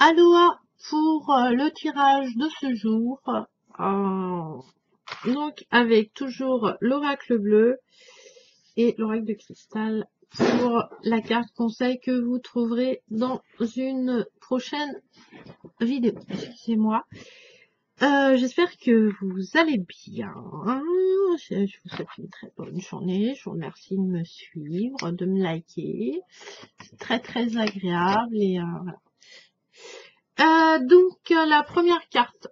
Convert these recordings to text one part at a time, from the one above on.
Aloha pour le tirage de ce jour. Euh, donc avec toujours l'oracle bleu et l'oracle de cristal pour la carte conseil que vous trouverez dans une prochaine vidéo. Excusez-moi. J'espère que vous allez bien. Je vous souhaite une très bonne journée. Je vous remercie de me suivre, de me liker. C'est très très agréable et voilà. Donc la première carte,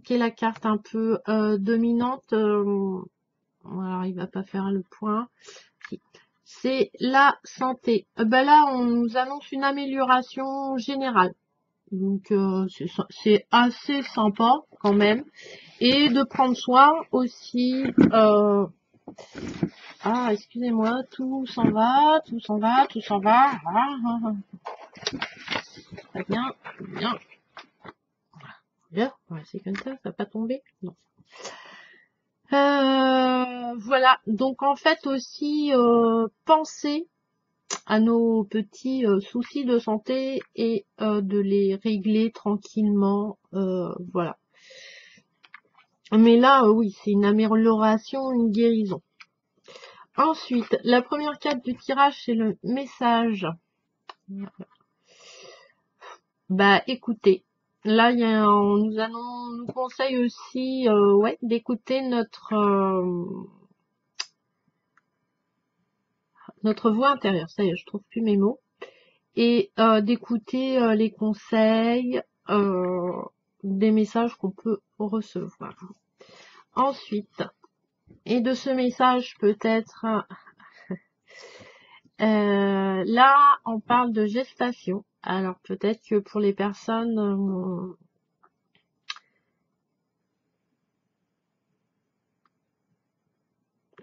qui est la carte un peu dominante, alors il va pas faire le point, c'est la santé. Là on nous annonce une amélioration générale, donc c'est assez sympa quand même, et de prendre soin aussi. Ah, excusez-moi, tout s'en va, tout s'en va, tout s'en va. Très bien, bien. Ouais, c'est comme ça va pas tomber. Non. Voilà, donc en fait aussi penser à nos petits soucis de santé et de les régler tranquillement, voilà. Mais là, oui, c'est une amélioration, une guérison. Ensuite, la première carte du tirage, c'est le message. Bah écoutez, là on nous conseille aussi ouais, d'écouter notre voix intérieure. Ça y est, je trouve plus mes mots. Et d'écouter les conseils, des messages qu'on peut recevoir. Ensuite, et de ce message peut-être, là on parle de gestation. Alors peut-être que pour les personnes,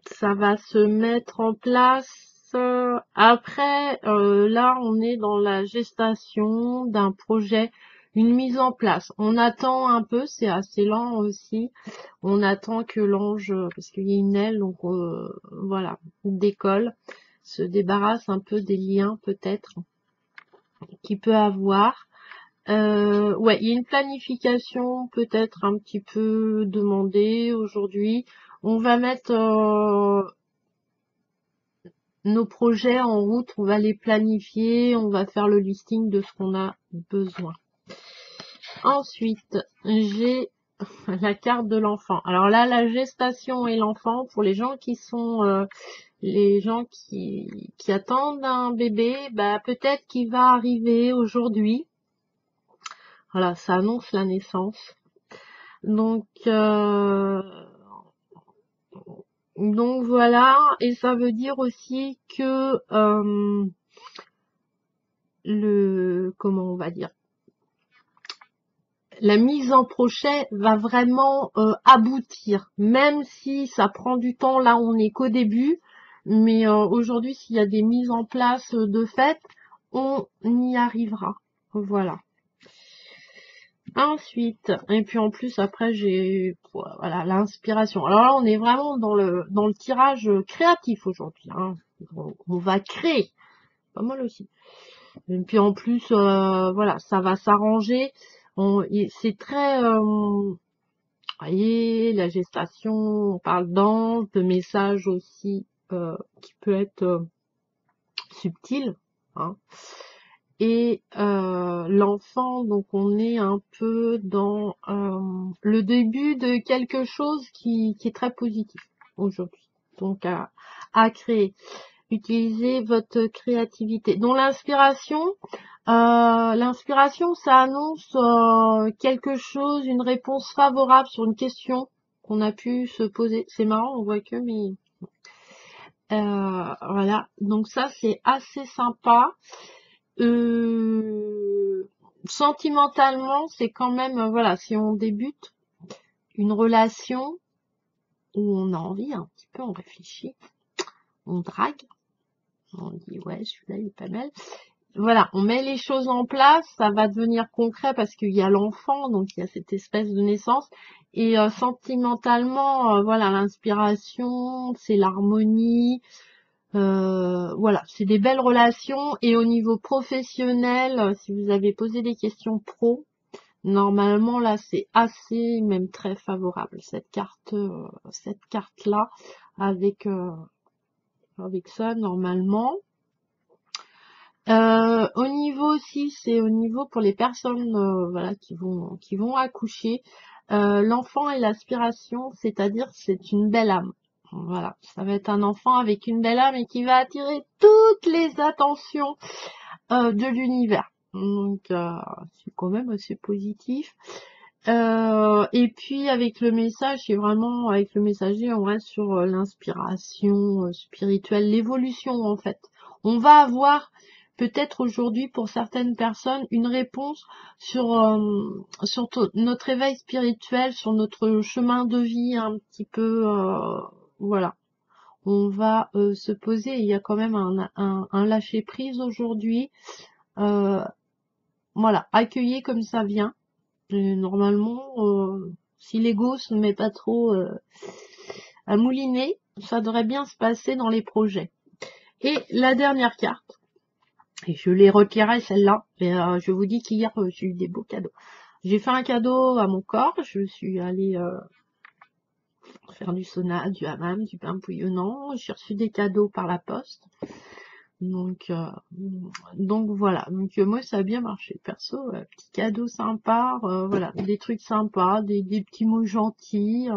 ça va se mettre en place. Après, là on est dans la gestation d'un projet, une mise en place. On attend un peu, c'est assez lent aussi. On attend que l'ange, parce qu'il y a une aile, donc voilà, décolle, se débarrasse un peu des liens peut-être qu'il peut avoir. Ouais, il y a une planification peut-être un petit peu demandée aujourd'hui. On va mettre nos projets en route, on va les planifier, on va faire le listing de ce qu'on a besoin. Ensuite, j'ai la carte de l'enfant. Alors là, la gestation et l'enfant, pour les gens qui sont les gens qui attendent un bébé, bah peut-être qu'il va arriver aujourd'hui. Voilà, ça annonce la naissance. Donc voilà, et ça veut dire aussi que comment on va dire, la mise en projet va vraiment aboutir, même si ça prend du temps. Là on n'est qu'au début, mais aujourd'hui s'il y a des mises en place de fait, on y arrivera. Voilà. Ensuite, et puis en plus après j'ai voilà l'inspiration. Alors là on est vraiment dans le tirage créatif aujourd'hui, hein. On va créer, pas mal aussi. Et puis en plus voilà, ça va s'arranger. C'est très voyez, la gestation, on parle d'ange, de message aussi qui peut être subtil, hein. Et l'enfant, donc on est un peu dans le début de quelque chose qui est très positif aujourd'hui. Donc à créer, utilisez votre créativité. Donc l'inspiration, ça annonce quelque chose, une réponse favorable sur une question qu'on a pu se poser. C'est marrant, on voit que mais voilà. Donc ça c'est assez sympa. Sentimentalement, c'est quand même, voilà, si on débute une relation où on a envie un petit peu, on réfléchit, on drague, on dit ouais, celui-là il est pas mal. Voilà, on met les choses en place, ça va devenir concret parce qu'il y a l'enfant, donc il y a cette espèce de naissance. Et sentimentalement, voilà, l'inspiration, c'est l'harmonie. Voilà, c'est des belles relations. Et au niveau professionnel, si vous avez posé des questions pro, normalement là c'est assez, même très favorable cette carte là avec ça normalement. Au niveau aussi, c'est au niveau pour les personnes voilà qui vont accoucher. L'enfant et l'aspiration, c'est-à-dire c'est une belle âme. Voilà, ça va être un enfant avec une belle âme et qui va attirer toutes les attentions de l'univers. Donc c'est quand même assez positif. Et puis avec le message, c'est vraiment avec le messager, on reste sur l'inspiration spirituelle, l'évolution en fait. On va avoir peut-être aujourd'hui pour certaines personnes une réponse sur notre éveil spirituel, sur notre chemin de vie un petit peu, voilà. On va se poser. Il y a quand même un lâcher prise aujourd'hui. Euh, voilà, accueillir comme ça vient. Et normalement, si l'ego se met pas trop à mouliner, ça devrait bien se passer dans les projets. Et la dernière carte, et je l'ai retirée celle-là, et je vous dis qu'hier j'ai eu des beaux cadeaux. J'ai fait un cadeau à mon corps, je suis allée faire du sauna, du hammam, du bain bouillonnant, j'ai reçu des cadeaux par la poste. Donc, voilà. Donc moi ça a bien marché. Perso, petit cadeau sympa, voilà, des trucs sympas, des petits mots gentils.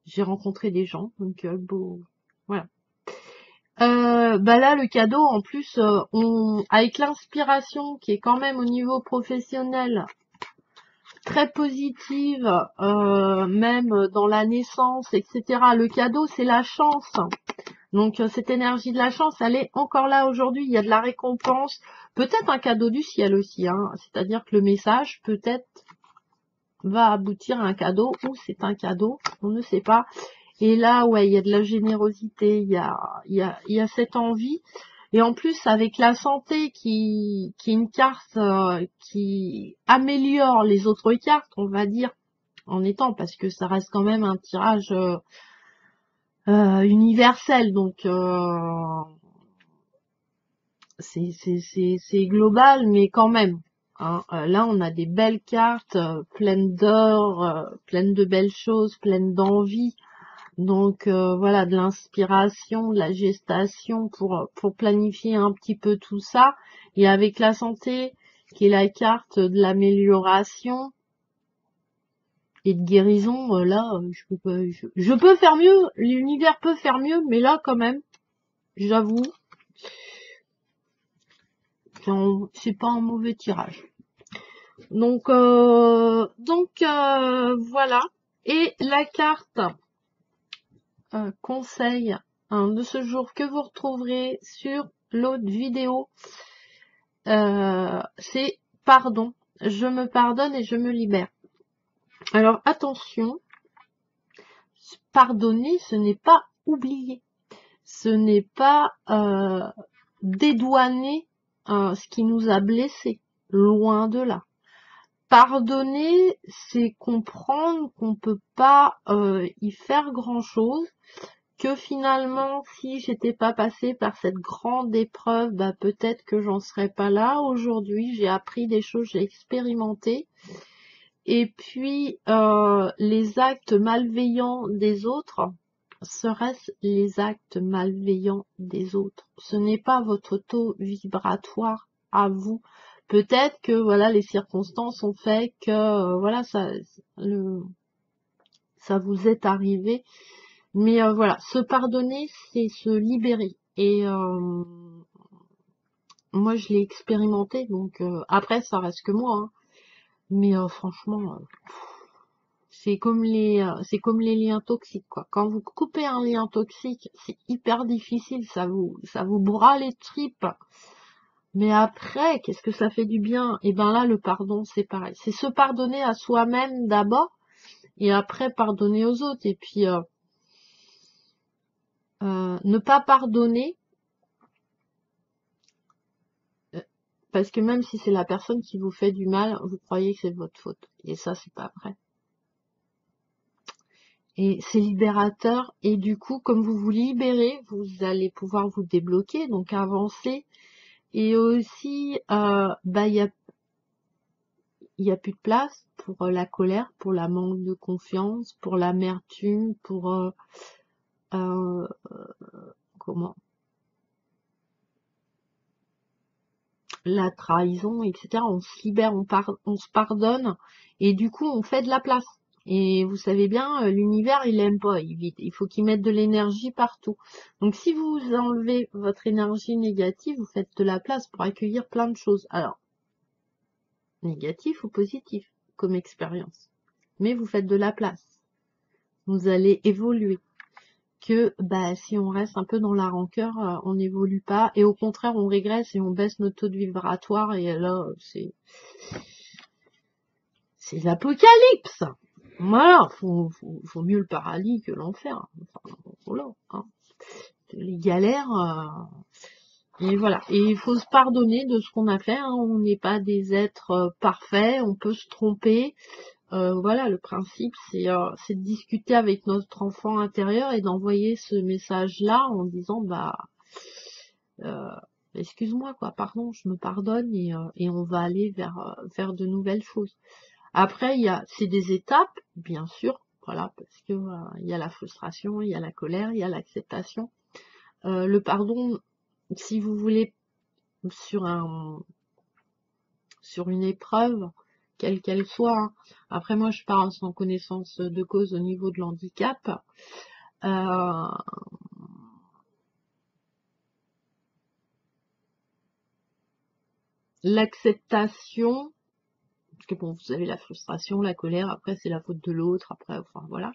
J'ai rencontré des gens, donc beau, voilà. Bah là le cadeau en plus, avec l'inspiration qui est quand même au niveau professionnel très positive, même dans la naissance, etc. Le cadeau c'est la chance. Donc cette énergie de la chance, elle est encore là aujourd'hui. Il y a de la récompense, peut-être un cadeau du ciel aussi, hein. C'est-à-dire que le message peut-être va aboutir à un cadeau ou c'est un cadeau, on ne sait pas. Et là, ouais, il y a de la générosité, il y a cette envie. Et en plus, avec la santé qui est une carte qui améliore les autres cartes, on va dire, en étant, parce que ça reste quand même un tirage universel, donc c'est global, mais quand même. Hein. Là, on a des belles cartes, pleines d'or, pleines de belles choses, pleines d'envie. Donc voilà, de l'inspiration, de la gestation pour planifier un petit peu tout ça. Et avec la santé, qui est la carte de l'amélioration et de guérison, là, je peux faire mieux, l'univers peut faire mieux, mais là quand même, j'avoue, c'est pas un mauvais tirage. Donc voilà. Et la carte conseil de ce jour que vous retrouverez sur l'autre vidéo, c'est pardon. Je me pardonne et je me libère. Alors attention, pardonner, ce n'est pas oublier. Ce n'est pas dédouaner ce qui nous a blessés. Loin de là. Pardonner, c'est comprendre qu'on peut pas y faire grand-chose, que finalement, si j'étais pas passée par cette grande épreuve, bah peut-être que j'en serais pas là. Aujourd'hui, j'ai appris des choses, j'ai expérimenté. Et puis, les actes malveillants des autres, seraient-ce les actes malveillants des autres? Ce n'est pas votre taux vibratoire à vous. Peut-être que voilà, les circonstances ont fait que voilà, ça vous est arrivé. Mais voilà, se pardonner, c'est se libérer. Et moi, je l'ai expérimenté, donc après, ça reste que moi. Hein. Mais franchement, c'est comme les liens toxiques, quoi. Quand vous coupez un lien toxique, c'est hyper difficile, ça vous broie les tripes. Mais après, qu'est-ce que ça fait du bien? Et ben là, le pardon, c'est pareil. C'est se pardonner à soi-même d'abord, et après pardonner aux autres. Et puis ne pas pardonner, parce que même si c'est la personne qui vous fait du mal, vous croyez que c'est de votre faute. Et ça, c'est pas vrai. Et c'est libérateur. Et du coup, comme vous vous libérez, vous allez pouvoir vous débloquer, donc avancer. Et aussi, il y a plus de place pour la colère, pour la manque de confiance, pour l'amertume, pour euh, comment la trahison, etc. On se libère, on se pardonne, et du coup, on fait de la place. Et vous savez bien, l'univers, il aime pas, il faut qu'il mette de l'énergie partout. Donc, si vous enlevez votre énergie négative, vous faites de la place pour accueillir plein de choses. Alors, négatif ou positif, comme expérience. Mais vous faites de la place. Vous allez évoluer. Que si on reste un peu dans la rancœur, on n'évolue pas, et au contraire on régresse et on baisse notre taux de vibratoire, et là c'est l'apocalypse. Voilà, faut mieux le paradis que l'enfer. Enfin, voilà, hein. Les galères, et voilà. Et il faut se pardonner de ce qu'on a fait, hein. On n'est pas des êtres parfaits, on peut se tromper. Voilà, le principe, c'est de discuter avec notre enfant intérieur et d'envoyer ce message-là en disant, euh, excuse-moi, quoi, pardon, je me pardonne, et on va aller vers de nouvelles choses. Après, c'est des étapes, bien sûr, voilà, parce que il y a la frustration, il y a la colère, il y a l'acceptation. Le pardon, si vous voulez, sur une épreuve, quelle qu'elle soit, hein. Après, moi, je parle sans connaissance de cause au niveau de l'handicap. L'acceptation, parce que bon, vous avez la frustration, la colère, après c'est la faute de l'autre, après, enfin voilà.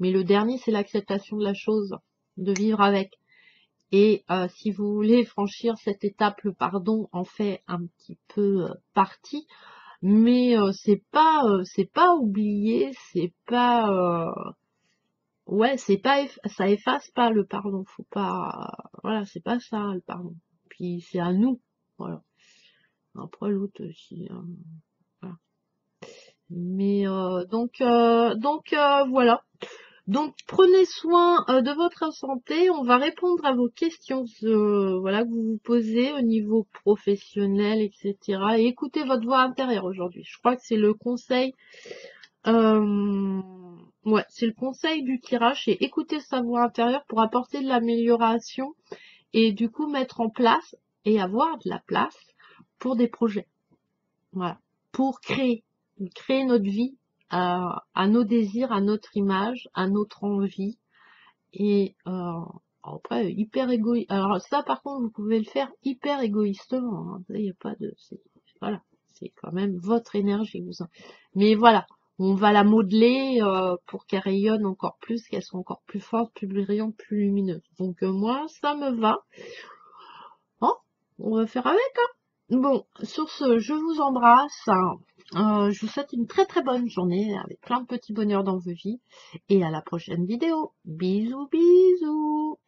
Mais le dernier, c'est l'acceptation de la chose, de vivre avec. Et si vous voulez franchir cette étape, le pardon en fait un petit peu partie, mais c'est pas oublié, c'est pas ouais, c'est pas ça efface pas le pardon, faut pas, voilà, c'est pas ça le pardon. Puis c'est à nous, voilà. Après l'autre, si voilà. Mais voilà. Donc prenez soin de votre santé. On va répondre à vos questions, voilà, que vous vous posez au niveau professionnel, etc. Et écoutez votre voix intérieure aujourd'hui. Je crois que c'est le conseil. Ouais, c'est le conseil du tirage, c'est écouter sa voix intérieure pour apporter de l'amélioration et du coup mettre en place et avoir de la place pour des projets. Voilà, pour créer notre vie à nos désirs, à notre image, à notre envie. Et après, hyper égoïste. Alors ça, par contre, vous pouvez le faire hyper égoïstement, hein. Il n'y a pas de... Voilà, c'est quand même votre énergie. Mais voilà, on va la modeler pour qu'elle rayonne encore plus, qu'elle soit encore plus forte, plus brillante, plus lumineuse. Donc moi, ça me va. Oh, on va faire avec, hein. Bon, sur ce, je vous embrasse, hein. Je vous souhaite une très très bonne journée avec plein de petits bonheurs dans vos vies. Et à la prochaine vidéo. Bisous, bisous.